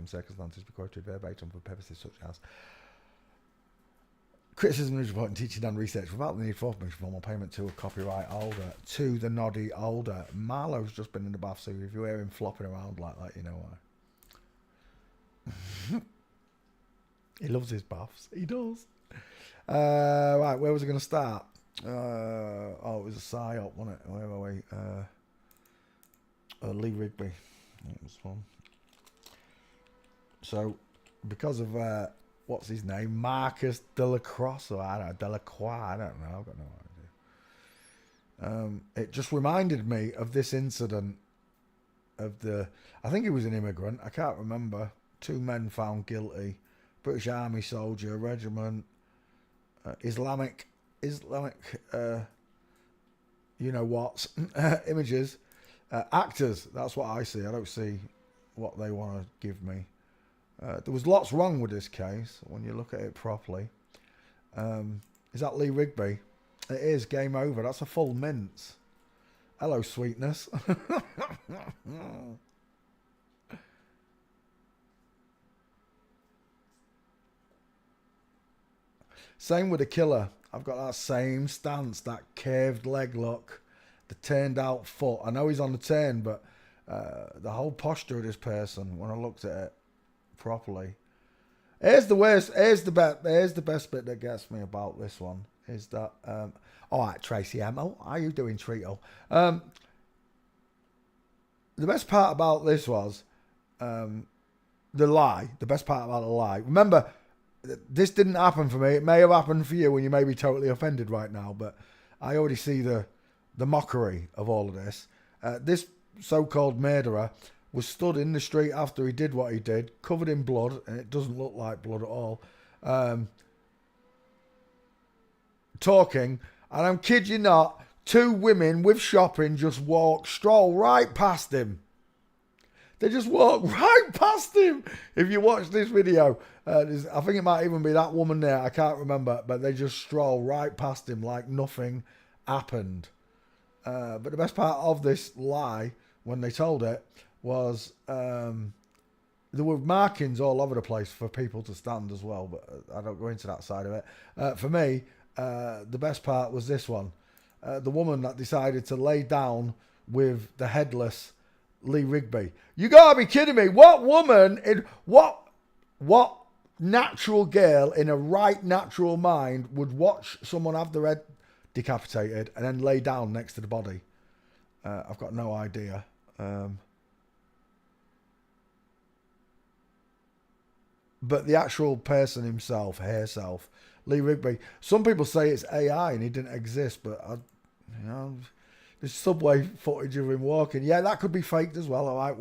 circumstances be quoted verbatim for purposes such as criticism, news reporting, teaching and research without the need for permission, formal payment to a copyright holder, to the noddy holder. Marlo's just been in the bath, so if you hear him flopping around like that, you know why. He loves his baths. He does. Right, where was I going to start? It was a psyop, wasn't it? Where were we? Lee Rigby. That was fun. So, because of what's his name, Marcus Delacroix, or I don't know, Delacroix, I don't know. I've got no idea. It just reminded me of this incident of I think he was an immigrant. I can't remember. 2 men found guilty. British Army soldier, regiment, Islamic, you know what, images, actors. That's what I see. I don't see what they want to give me. There was lots wrong with this case when you look at it properly. Is that Lee Rigby? It is. Game over. That's a full mince. Hello, sweetness. Same with the killer. I've got that same stance, that curved leg look, the turned out foot. I know he's on the turn, but the whole posture of this person, when I looked at it properly. Here's the worst, here's the best bit that gets me about this one, is that, all right, Tracy Emma, how are you doing, Treato? The best part about this was the lie, the best part about the lie. Remember, this didn't happen for me. It may have happened for you, and you may be totally offended right now, but I already see the mockery of all of this. This so-called murderer was stood in the street after he did what he did, covered in blood, and it doesn't look like blood at all, talking, and I'm kid you not, 2 women with shopping just stroll right past him. They just walk right past him. If you watch this video, I think it might even be that woman there. I can't remember. But they just stroll right past him like nothing happened. But the best part of this lie, when they told it, was there were markings all over the place for people to stand as well. But I don't go into that side of it. For me, the best part was this one. The woman that decided to lay down with the headless Lee Rigby. You gotta be kidding me. What woman what natural girl in a right natural mind would watch someone have their head decapitated and then lay down next to the body? I've got no idea. But the actual person himself, herself, Lee Rigby. Some people say it's AI and he didn't exist, but there's subway footage of him walking. Yeah, that could be faked as well. All right,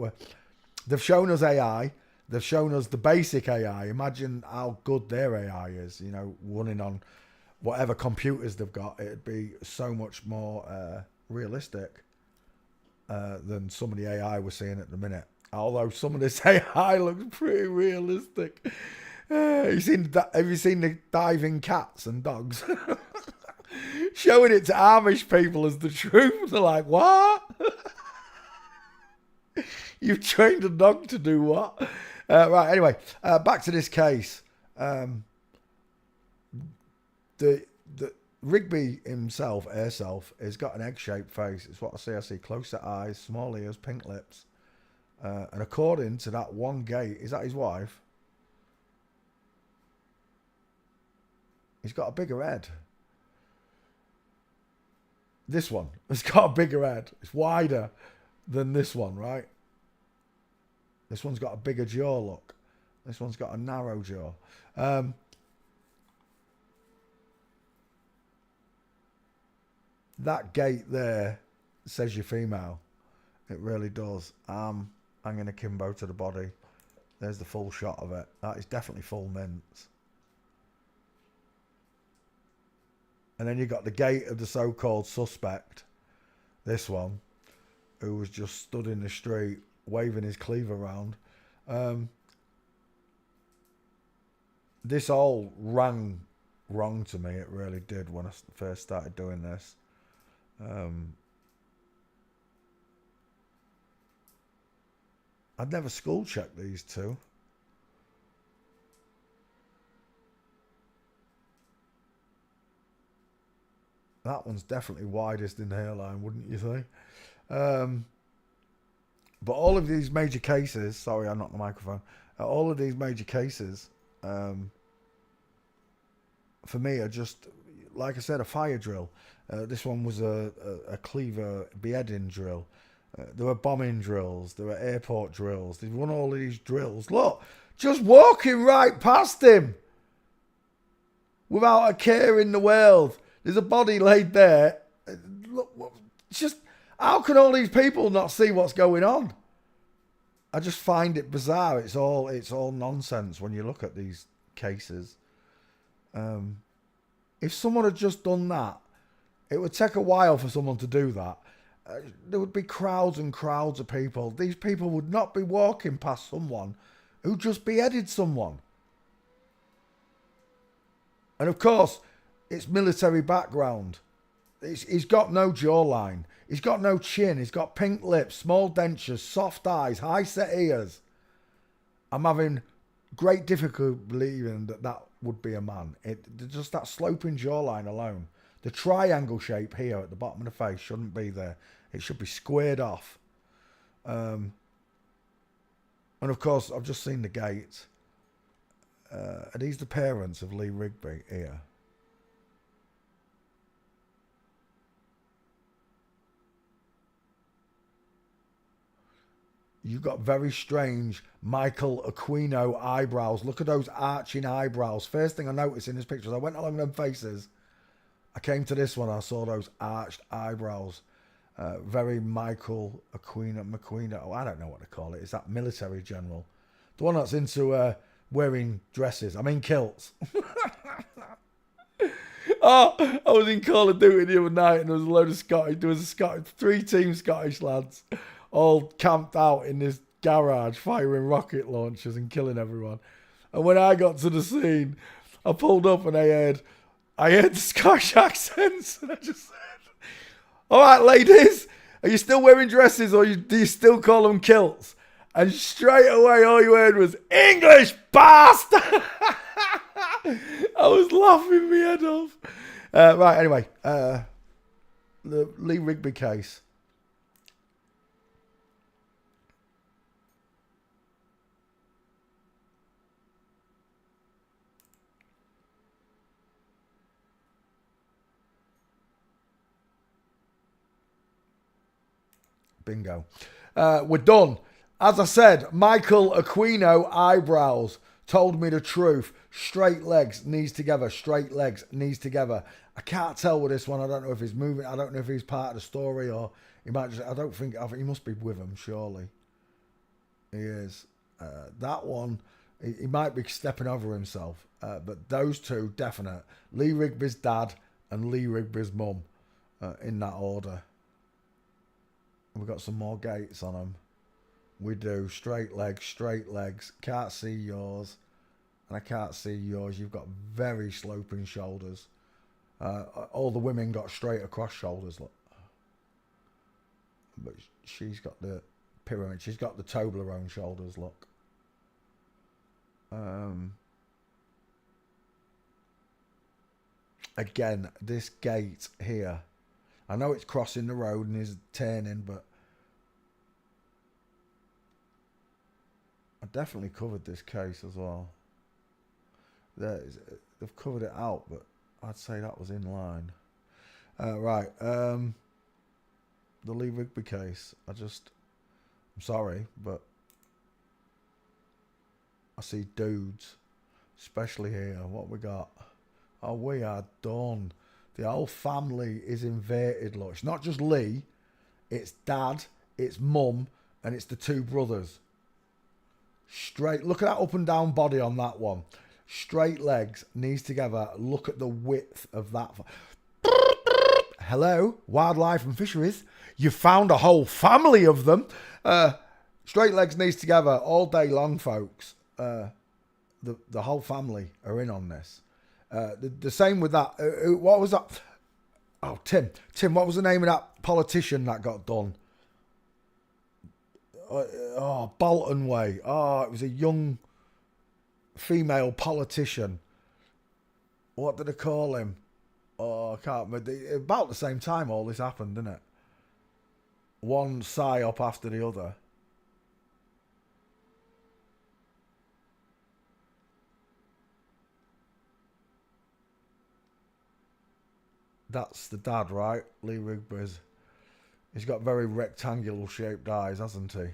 they've shown us AI. They've shown us the basic AI. Imagine how good their AI is. You know, running on whatever computers they've got. It'd be so much more realistic than some of the AI we're seeing at the minute. Although some of this AI looks pretty realistic. Have you seen the diving cats and dogs? Showing it to Amish people as the truth. They're like, what? You've trained a dog to do what? Right, anyway, back to this case. The Rigby himself, herself, has got an egg-shaped face. It's what I see. I see close-set eyes, small ears, pink lips. And according to that one gate, is that his wife? He's got a bigger head. This one has got a bigger head. It's wider than this one, right? This one's got a bigger jaw, look. This one's got a narrow jaw. That gate there says you're female. It really does. Hanging akimbo to the body. There's the full shot of it. That is definitely full mince. And then you got the gate of the so-called suspect. This one, who was just stood in the street waving his cleaver around. This all rang wrong to me. It really did when I first started doing this. I'd never school checked these two. That one's definitely widest in the hairline, wouldn't you say? But all of these major cases, sorry, I knocked the microphone. All of these major cases, for me, are just, like I said, a fire drill. This one was a cleaver beheading drill. There were bombing drills. There were airport drills. They've won all of these drills. Look, just walking right past him without a care in the world. There's a body laid there. Look, just how can all these people not see what's going on? I just find it bizarre. It's all nonsense when you look at these cases. If someone had just done that, it would take a while for someone to do that. There would be crowds and crowds of people. These people would not be walking past someone who just beheaded someone. And of course, it's military background. He's got no jawline. He's got no chin. He's got pink lips, small dentures, soft eyes, high set ears. I'm having great difficulty believing that would be a man. Just that sloping jawline alone. The triangle shape here at the bottom of the face shouldn't be there. It should be squared off. And of course, I've just seen the gate. Are these the parents of Lee Rigby here? You've got very strange Michael Aquino eyebrows. Look at those arching eyebrows. First thing I noticed in this picture, as I went along them faces, I came to this one, I saw those arched eyebrows. Very Michael McQueen. Oh, I don't know what to call it. It's that military general. The one that's into wearing dresses. I mean kilts. Oh, I was in Call of Duty the other night and there was a load of Scottish. There was a 3-team Scottish lads all camped out in this garage firing rocket launchers and killing everyone. And when I got to the scene, I pulled up and I heard the Scottish accents and I just said, all right, ladies, are you still wearing dresses or do you still call them kilts? And straight away, all you heard was, English bastard! I was laughing my head off. Right, anyway, the Lee Rigby case. Bingo. We're done. As I said, Michael Aquino eyebrows told me the truth. Straight legs, knees together. Straight legs, knees together. I can't tell with this one. I don't know if he's moving. I don't know if he's part of the story or he might just. I think he must be with him. Surely, he is. That one, he might be stepping over himself. But those two, definite. Lee Rigby's dad and Lee Rigby's mum, in that order. We've got some more gates on them. We do. Straight legs. Can't see yours. And I can't see yours. You've got very sloping shoulders. All the women got straight across shoulders, look. But she's got the pyramid. She's got the Toblerone shoulders, look. Again, this gate here. I know it's crossing the road and is turning, but I definitely covered this case as well. They've covered it out, but I'd say that was in line. Right. The Lee Rigby case. I'm sorry, but I see dudes, especially here. What we got? Oh, we are done. The whole family is inverted, look. It's not just Lee. It's dad, it's mum, and it's the two brothers. Straight. Look at that up and down body on that one. Straight legs, knees together. Look at the width of that. Hello, wildlife and fisheries. You found a whole family of them. Straight legs, knees together, all day long, folks. The whole family are in on this. The same with that. What was that? Oh, Tim. What was the name of that politician that got done? Bolton Way. Oh, it was a young female politician. What did they call him? Oh, I can't remember. About the same time all this happened, didn't it? One psyop after the other. That's the dad, right? Lee Rigby's. He's got very rectangular shaped eyes, hasn't he?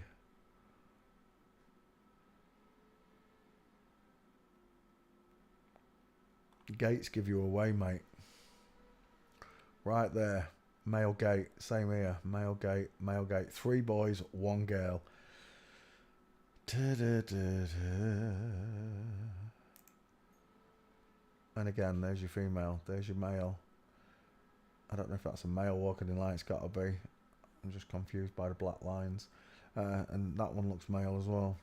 Gates give you away, mate. Right there. Male gate. Same here. Male gate. Male gate. 3 boys, 1 girl. And again, there's your female. There's your male. I don't know if that's a male walking in line. It's got to be. I'm just confused by the black lines. And that one looks male as well.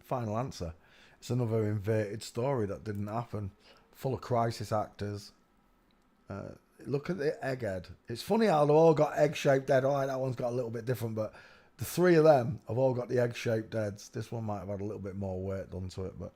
Final answer. It's another inverted story that didn't happen. Full of crisis actors. Look at the egghead. It's funny how they've all got egg-shaped head. All right, that one's got a little bit different, but the 3 of them have all got the egg-shaped heads. This one might have had a little bit more weight done to it, but...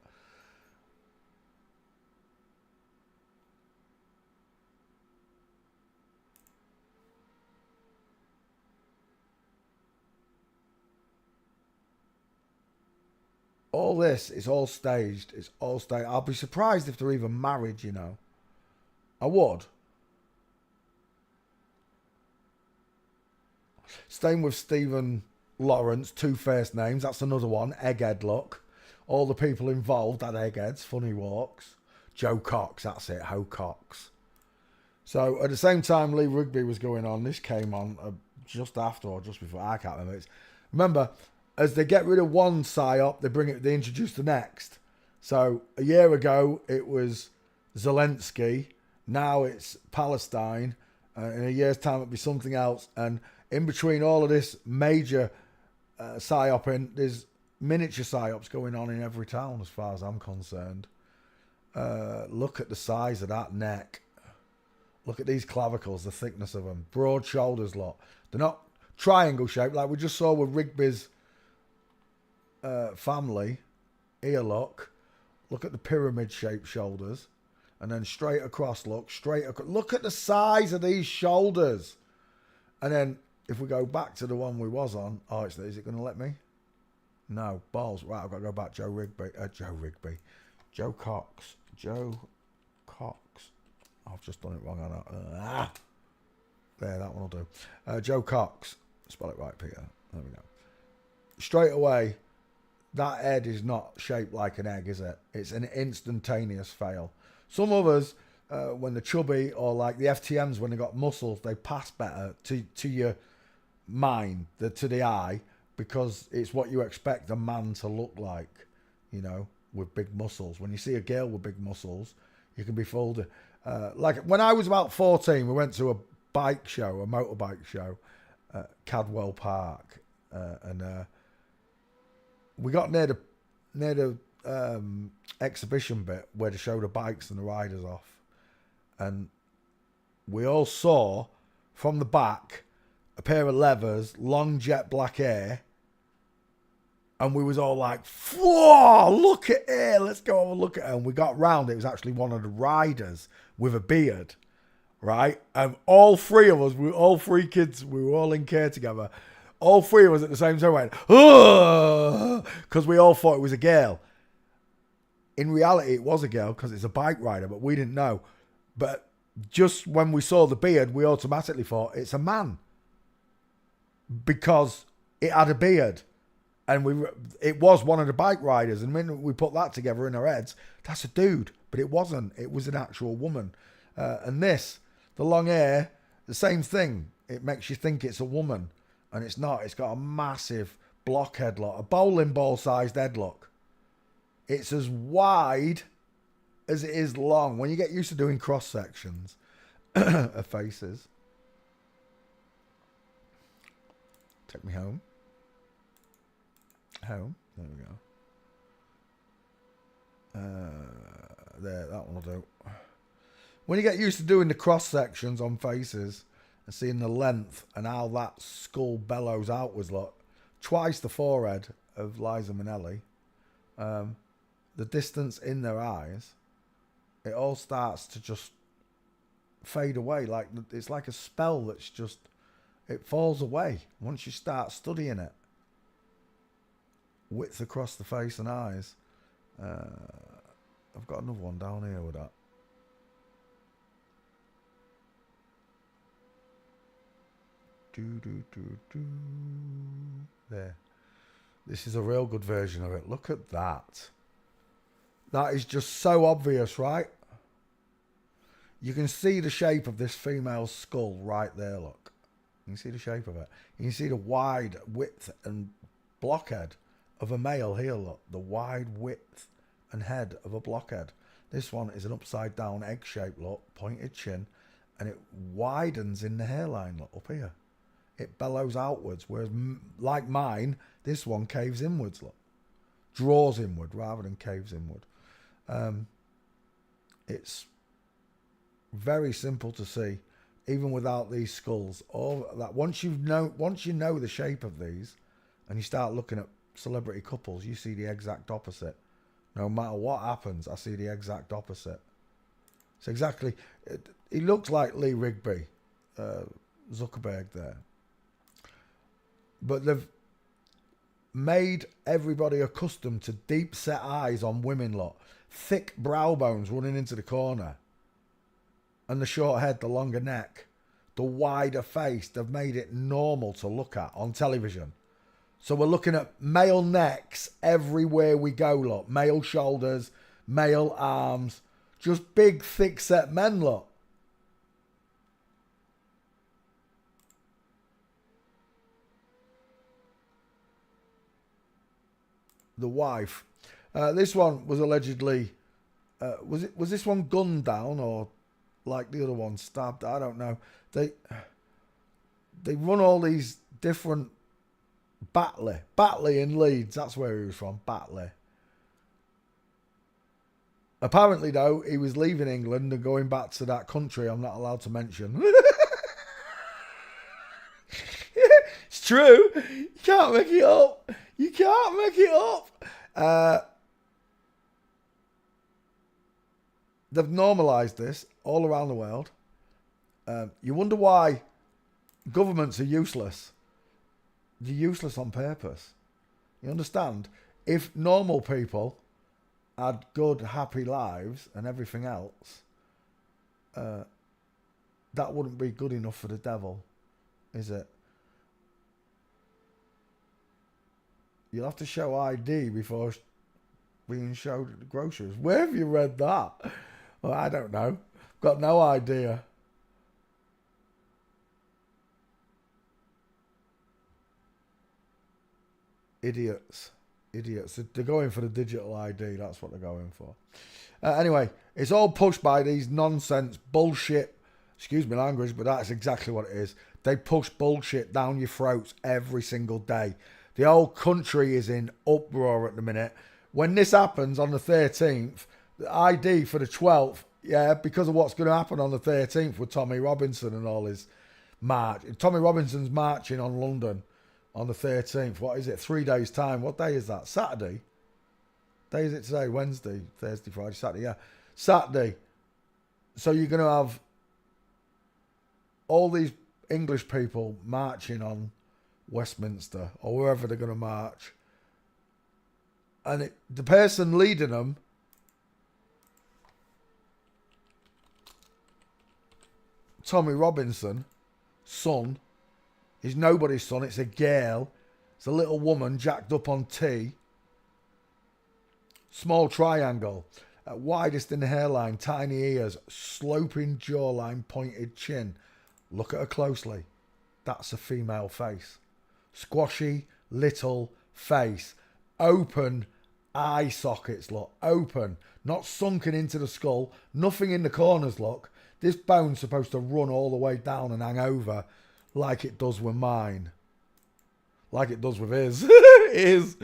all this is all staged. It's all staged. I'll be surprised if they're even married, you know. I would. Staying with Stephen Lawrence, 2 first names. That's another one. Egghead look. All the people involved had eggheads. Funny walks. Joe Cox. That's it. Ho Cox. So at the same time Lee Rigby was going on, this came on just after or just before. I can't remember. Remember, as they get rid of one psyop, they introduce the next. So a year ago it was Zelensky. Now it's Palestine. In a year's time it'll be something else. And in between all of this major psyoping, there's miniature psyops going on in every town as far as I'm concerned. Look at the size of that neck. Look at these clavicles, the thickness of them. Broad shoulders, lot. They're not triangle shaped like we just saw with Rigby's family. Here, look. Look at the pyramid shaped shoulders. And then straight across, look. Straight across. Look at the size of these shoulders. And then if we go back to the one we was on. Oh, is it going to let me? No. Balls. Right, I've got to go back. Joe Rigby. Joe Cox. Joe Cox. I've just done it wrong. There, that one will do. Joe Cox. Spell it right, Peter. There we go. Straight away, that head is not shaped like an egg, is it? It's an instantaneous fail. Some others, when they're chubby, or like the FTMs when they got muscles, they pass better to your mind, to the eye, because it's what you expect a man to look like, you know, with big muscles. When you see a girl with big muscles, you can be fooled. Like when I was about 14, we went to a bike show, a motorbike show, at Cadwell Park, and we got near the exhibition bit where they show the bikes and the riders off, and we all saw from the back a pair of levers, long jet black hair, and we was all like, whoa, look at her, let's go have a look at her. And we got round, it was actually one of the riders with a beard, right? And all 3 of us, all 3 kids, we were all in care together. All 3 of us at the same time went, oh, because we all thought it was a girl. In reality, it was a girl because it's a bike rider, but we didn't know. But just when we saw the beard, we automatically thought it's a man because it had a beard. And it was one of the bike riders. And when we put that together in our heads, that's a dude. But it wasn't. It was an actual woman. And this, the long hair, the same thing. It makes you think it's a woman. And it's not. It's got a massive block headlock. A bowling ball sized headlock. It's as wide as it is long. When you get used to doing cross sections of faces. Take me home. Home. There we go. There, that one will do. When you get used to doing the cross sections on faces and seeing the length and how that skull bellows outwards, look, twice the forehead of Liza Minnelli, the distance in their eyes, it all starts to just fade away. Like it's like a spell that's just, it falls away once you start studying it. Width across the face and eyes. I've got another one down here with that. There. This is a real good version of it. Look at that. That is just so obvious, right? You can see the shape of this female's skull right there, look. You can see the shape of it. You can see the wide width and blockhead of a male here, look. The wide width and head of a blockhead. This one is an upside down egg shape, look. Pointed chin. And it widens in the hairline, look, up here. It bellows outwards, whereas like mine, this one caves inwards, look. Draws inward rather than caves inward. It's very simple to see, even without these skulls. All that once you know the shape of these, and you start looking at celebrity couples, you see the exact opposite. No matter what happens, I see the exact opposite. It's exactly. He looks like Lee Rigby, Zuckerberg there. But they've made everybody accustomed to deep set eyes on women lot. Thick brow bones running into the corner. And the short head, the longer neck. The wider face. They've made it normal to look at on television. So we're looking at male necks everywhere we go, look. Male shoulders, male arms. Just big, thick set men, look. The wife. This one was allegedly, was this one gunned down or like the other one stabbed? I don't know. They run all these different Batley in Leeds. That's where he was from. Batley. Apparently, though, he was leaving England and going back to that country I'm not allowed to mention. It's true. You can't make it up. You can't make it up. They've normalised this all around the world. You wonder why governments are useless. They're useless on purpose. You understand? If normal people had good, happy lives and everything else, that wouldn't be good enough for the devil, is it? You'll have to show ID before being showed groceries. Where have you read that? Well, I don't know. Got no idea. Idiots. They're going for the digital ID. That's what they're going for. Anyway, it's all pushed by these nonsense bullshit. Excuse me language, but that's exactly what it is. They push bullshit down your throats every single day. The whole country is in uproar at the minute. When this happens on the 13th, the ID for the 12th, yeah, because of what's going to happen on the 13th with Tommy Robinson and all his march. Tommy Robinson's marching on London on the 13th. What is it? 3 days' time. What day is that? Saturday? Day is it today? Wednesday, Thursday, Friday, Saturday. Yeah, Saturday. So you're going to have all these English people marching on Westminster or wherever they're going to march. And the person leading them, Tommy Robinson, son, is nobody's son. It's a girl. It's a little woman jacked up on tea. Small triangle. Widest in the hairline. Tiny ears. Sloping jawline. Pointed chin. Look at her closely. That's a female face. Squashy little face. Open eye sockets, look. Open. Not sunken into the skull. Nothing in the corners, look. This bone's supposed to run all the way down and hang over like it does with mine. Like it does with his. His.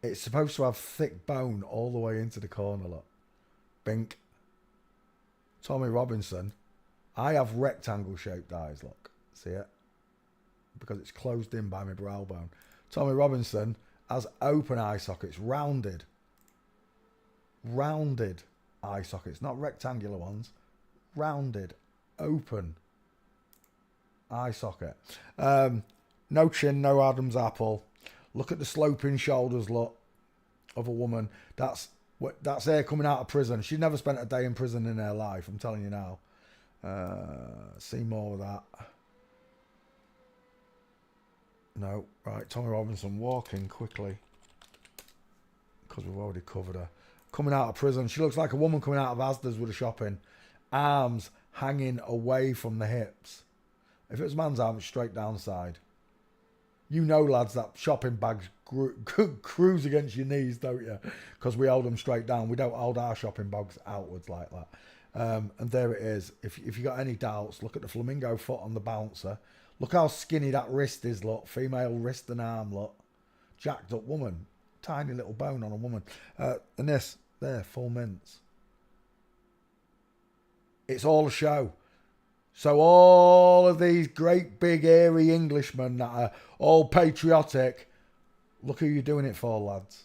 It's supposed to have thick bone all the way into the corner, look. Bink. Tommy Robinson. I have rectangle shaped eyes, look. See it? because it's closed in by my brow bone. Tommy Robinson has open eye sockets, rounded eye sockets, not rectangular ones, rounded, open eye socket. No chin, no Adam's apple. Look at the sloping shoulders, look, of a woman. That's her coming out of prison. She's never spent a day in prison in her life, I'm telling you now. See more of that. No, right, Tommy Robinson walking quickly, because we've already covered her. Coming out of prison. She looks like a woman coming out of Asda's with a shopping. Arms hanging away from the hips. If it was a man's arm, it's straight down the side. You know, lads, that shopping bags cruise against your knees, don't you? Because we hold them straight down. We don't hold our shopping bags outwards like that. And there it is. If you got any doubts, look at the flamingo foot on the bouncer. Look how skinny that wrist is, look. Female wrist and arm, look. Jacked up woman. Tiny little bone on a woman. And this, there, full mince. It's all a show. So all of these great big hairy Englishmen that are all patriotic, look who you're doing it for, lads.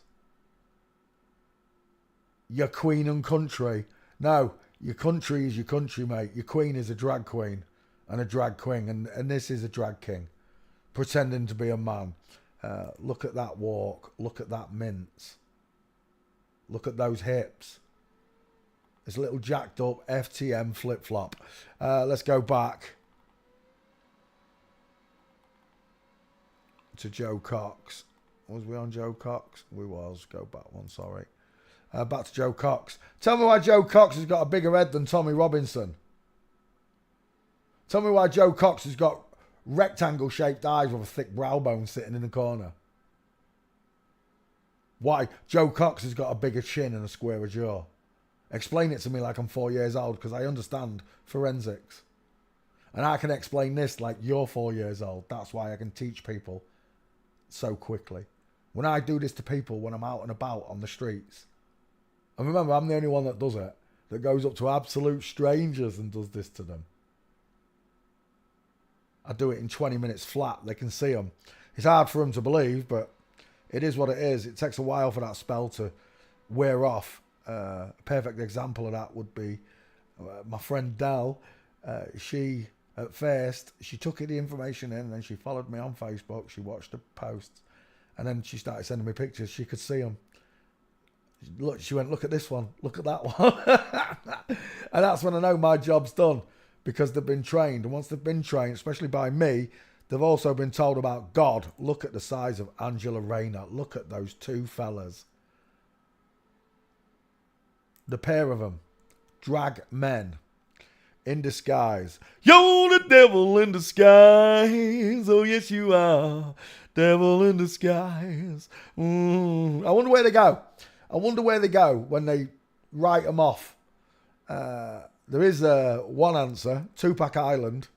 Your queen and country. No, your country is your country, mate. Your queen is a drag queen and a drag queen, and this is a drag king pretending to be a man. Look at that walk. Look at that mince. Look at those hips. It's a little jacked up FTM flip-flop. Let's go back to Joe Cox. Was we on Joe Cox? We was. Go back one, sorry. Back to Joe Cox. Tell me why Joe Cox has got a bigger head than Tommy Robinson. Tell me why Joe Cox has got rectangle-shaped eyes with a thick brow bone sitting in the corner. Why Joe Cox has got a bigger chin and a squarer jaw. Explain it to me like I'm 4 years old, because I understand forensics. And I can explain this like you're 4 years old. That's why I can teach people so quickly. When I do this to people when I'm out and about on the streets. And remember, I'm the only one that does it. That goes up to absolute strangers and does this to them. I do it in 20 minutes flat. They can see them. It's hard for them to believe, but it is what it is. It takes a while for that spell to wear off. A perfect example of that would be my friend Dal. She, at first, she took the information in and then she followed me on Facebook. She watched the posts and then she started sending me pictures. She could see them. Look, she went, look at this one. Look at that one. And that's when I know my job's done, because they've been trained. And once they've been trained, especially by me, they've also been told about God. Look at the size of Angela Rayner. Look at those two fellas. The pair of them. Drag men. In disguise. You're the devil in disguise. Oh, yes, you are. Devil in disguise. I wonder where they go. I wonder where they go when they write them off. There is one answer. Tupac Island.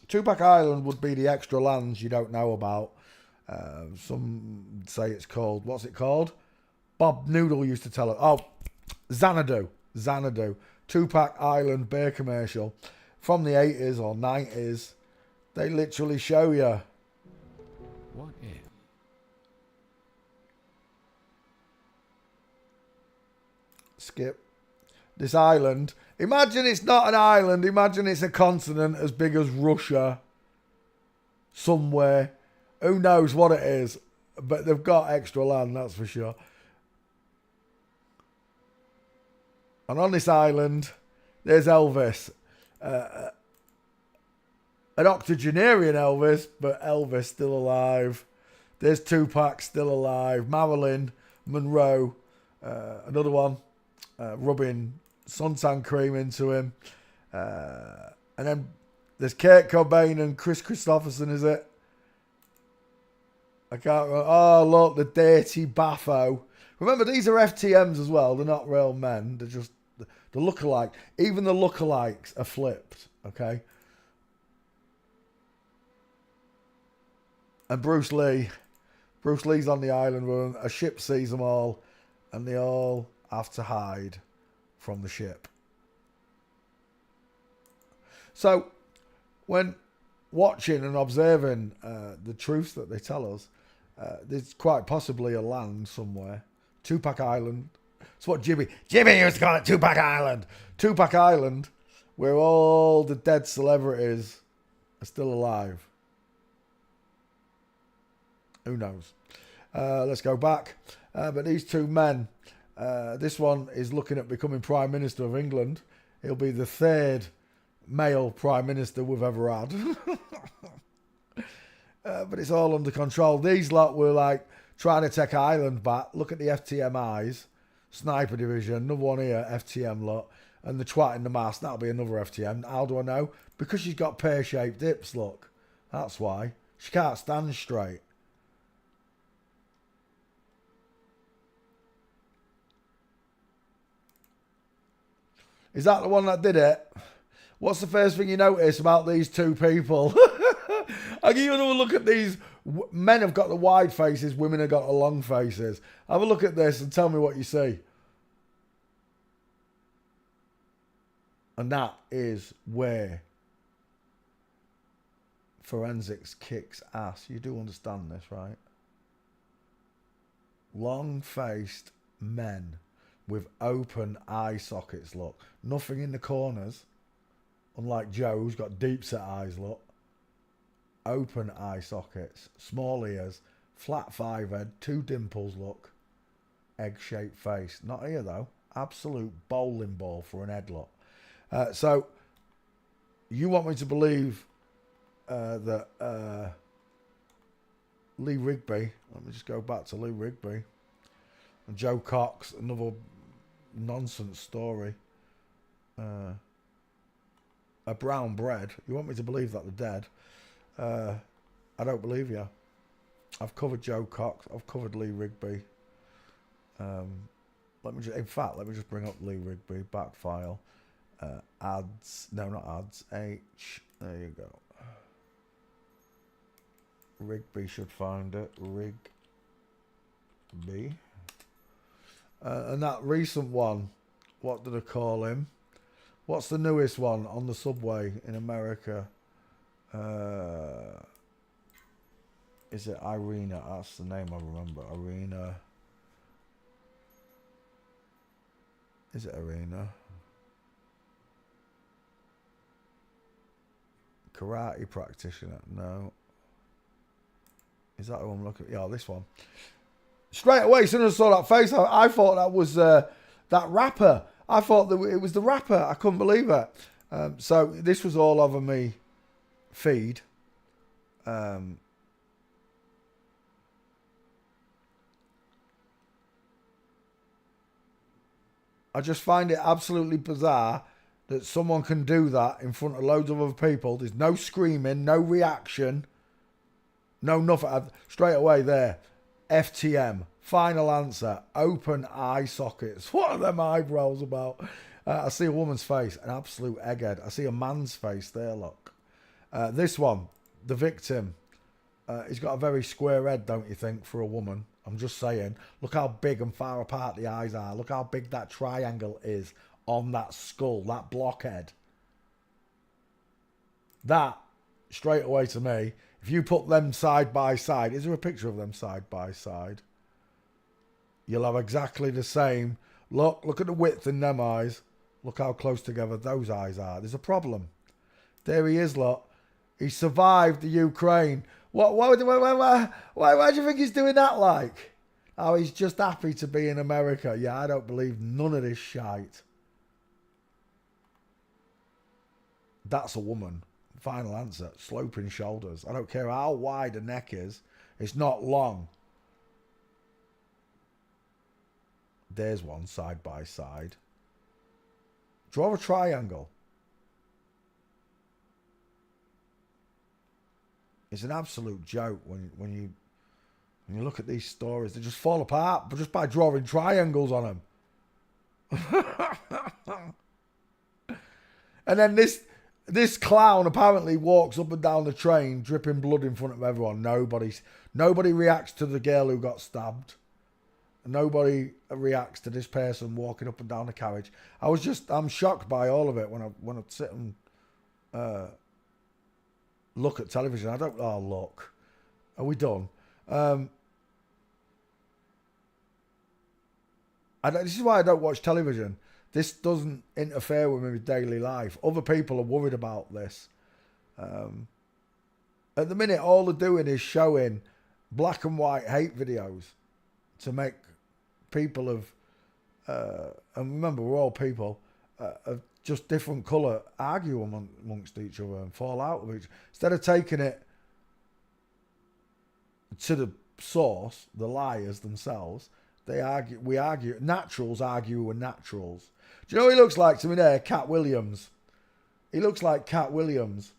Tupac Island would be the extra lands you don't know about. Some say it's called, what's it called? Bob Noodle used to tell it. Oh, Xanadu. Xanadu. Tupac Island beer commercial from the 80s or 90s. They literally show you. What if? Skip. This island. Imagine it's not an island. Imagine it's a continent as big as Russia. Somewhere. Who knows what it is. But they've got extra land, that's for sure. And on this island, there's Elvis. An octogenarian Elvis, but Elvis still alive. There's Tupac still alive. Marilyn Monroe, another one, rubbing suntan cream into him. And then there's Kurt Cobain and Chris Christopherson, is it? I can't remember. Oh, look, the dirty baffo. Remember, these are FTMs as well. They're not real men. They're just the lookalike. Even the lookalikes are flipped, okay? And Bruce Lee's on the island with them. A ship sees them all, and they all have to hide from the ship. So, when watching and observing the truths that they tell us, there's quite possibly a land somewhere. Tupac Island. It's what Jimmy used to call it, Tupac Island. Tupac Island, where all the dead celebrities are still alive. Who knows? Let's go back. But these two men, this one is looking at becoming Prime Minister of England. He'll be the third male Prime Minister we've ever had. But it's all under control. These lot were like trying to take Ireland back. Look at the FTM eyes. Sniper Division, another one here, FTM lot. And the twat in the mask, that'll be another FTM. How do I know? Because she's got pear-shaped hips, look. That's why. She can't stand straight. Is that the one that did it? What's the first thing you notice about these two people? I'll give you another look at these. Men have got the wide faces, women have got the long faces. Have a look at this and tell me what you see. And that is where forensics kicks ass. You do understand this, right? Long-faced men with open eye sockets, look. Nothing in the corners. Unlike Joe, who's got deep set eyes, look. Open eye sockets, small ears, flat forehead, two dimples, look. Egg-shaped face. Not here, though. Absolute bowling ball for an head, look. So, you want me to believe that Lee Rigby, let me just go back to Lee Rigby, and Joe Cox, another nonsense story. A brown bread. You want me to believe that they're dead? I don't believe you. I've covered Joe Cox. I've covered Lee Rigby. Let me just bring up Lee Rigby back file. Ads. No, not ads. H. There you go. Rigby should find it. Rigby. And that recent one, what did I call him? What's the newest one on the subway in America? Is it Irina? That's the name I remember. Irina. Is it Irina? Karate practitioner. No. Is that who I'm looking at? Yeah, this one. Straight away, as soon as I saw that face, I thought that was that rapper. I thought that it was the rapper. I couldn't believe it. So this was all over me feed. I just find it absolutely bizarre that someone can do that in front of loads of other people. There's no screaming, no reaction, no nothing. Straight away there. FTM. Final answer. Open eye sockets. What are them eyebrows about? I see a woman's face. An absolute egghead. I see a man's face there, look. This one. The victim. He's got a very square head, don't you think, for a woman? I'm just saying. Look how big and far apart the eyes are. Look how big that triangle is on that skull, that blockhead. That, straight away to me, if you put them side by side, is there a picture of them side by side? You'll have exactly the same. Look at the width in them eyes. Look how close together those eyes are. There's a problem. There he is, look. He survived the Ukraine. Why do you think he's doing that like? Oh, he's just happy to be in America. Yeah, I don't believe none of this shite. That's a woman. Final answer. Sloping shoulders. I don't care how wide the neck is. It's not long. There's one side by side. Draw a triangle. It's an absolute joke when you look at these stories. They just fall apart just by drawing triangles on them. And then this clown apparently walks up and down the train dripping blood in front of everyone. Nobody reacts to the girl who got stabbed. Nobody reacts to this person walking up and down the carriage. I'm shocked by all of it when I sit and look at television. I don't. Oh, look. Are we done? This is why I don't watch television. This doesn't interfere with my daily life. Other people are worried about this. At the minute, all they're doing is showing black and white hate videos to make people of, and remember, we're all people, of just different colour argue amongst each other and fall out with each other. Instead of taking it to the source, the liars themselves, we argue. Naturals argue with naturals. Do you know what he looks like to me there? Cat Williams. He looks like Cat Williams.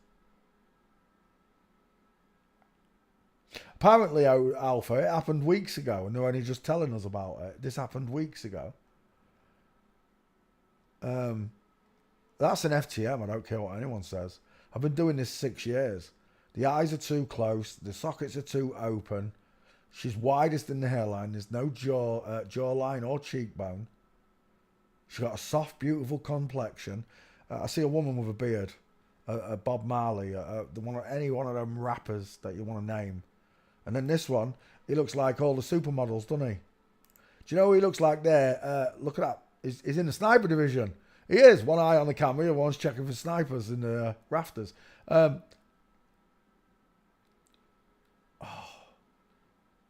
Apparently, Alpha, it happened weeks ago, and they're only just telling us about it. This happened weeks ago. That's an FTM. I don't care what anyone says. I've been doing this 6 years. The eyes are too close. The sockets are too open. She's widest in the hairline. There's no jawline or cheekbone. She's got a soft, beautiful complexion. I see a woman with a beard, a Bob Marley, any one of them rappers that you want to name. And then this one, he looks like all the supermodels, doesn't he? Do you know who he looks like there? Look at that. He's in the sniper division. He is. One eye on the camera, the other one's checking for snipers in the rafters.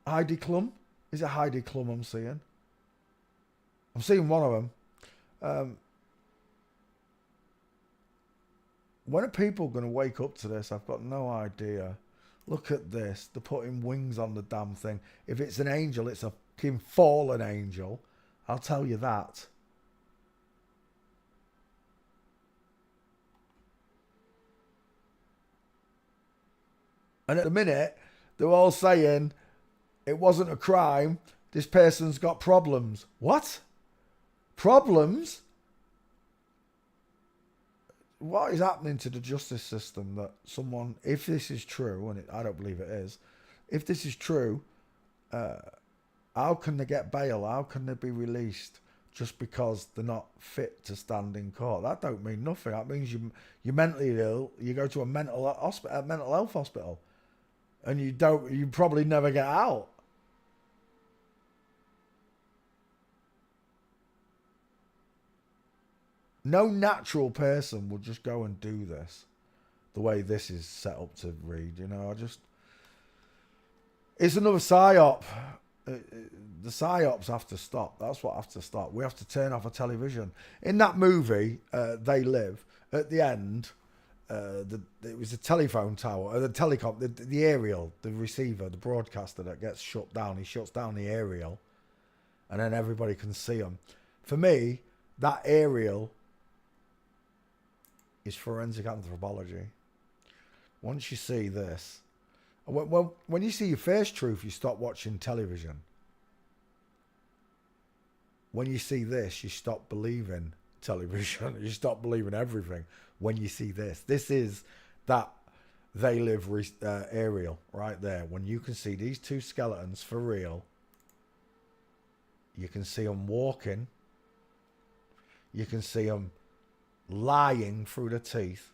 Heidi Klum? Is it Heidi Klum I'm seeing? I'm seeing one of them. When are people going to wake up to this? I've got no idea. Look at this. They're putting wings on the damn thing. If it's an angel, it's a fucking fallen angel. I'll tell you that. And at the minute, they're all saying it wasn't a crime. This person's got problems. What? Problems? What is happening to the justice system that someone, if this is true, and I don't believe it is, if this is true, how can they get bail? How can they be released just because they're not fit to stand in court? That don't mean nothing. That means you're mentally ill. You go to a mental health hospital, and you probably never get out. No natural person would just go and do this the way this is set up to read. It's another psyop. The psyops have to stop. That's what has to stop. We have to turn off a television. In that movie, They Live, at the end, it was the telephone tower, the telecom, the aerial, the receiver, the broadcaster that gets shut down. He shuts down the aerial, and then everybody can see him. For me, that aerial is forensic anthropology. Once you see this, when you see your first truth, you stop watching television. When you see this, you stop believing television. You stop believing everything. When you see this is that They Live aerial right there. When you can see these two skeletons for real, you can see them walking. You can see them lying through the teeth.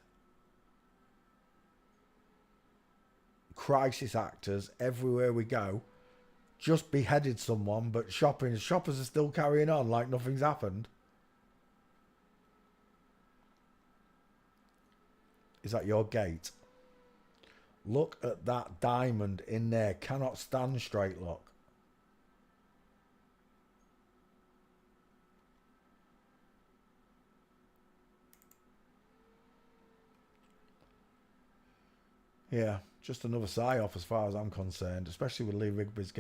Crisis actors everywhere we go. Just beheaded someone, but shoppers are still carrying on like nothing's happened. Is that your gate? Look at that diamond in there. Cannot stand straight, look. Yeah, just another psyop as far as I'm concerned, especially with Lee Rigby's game.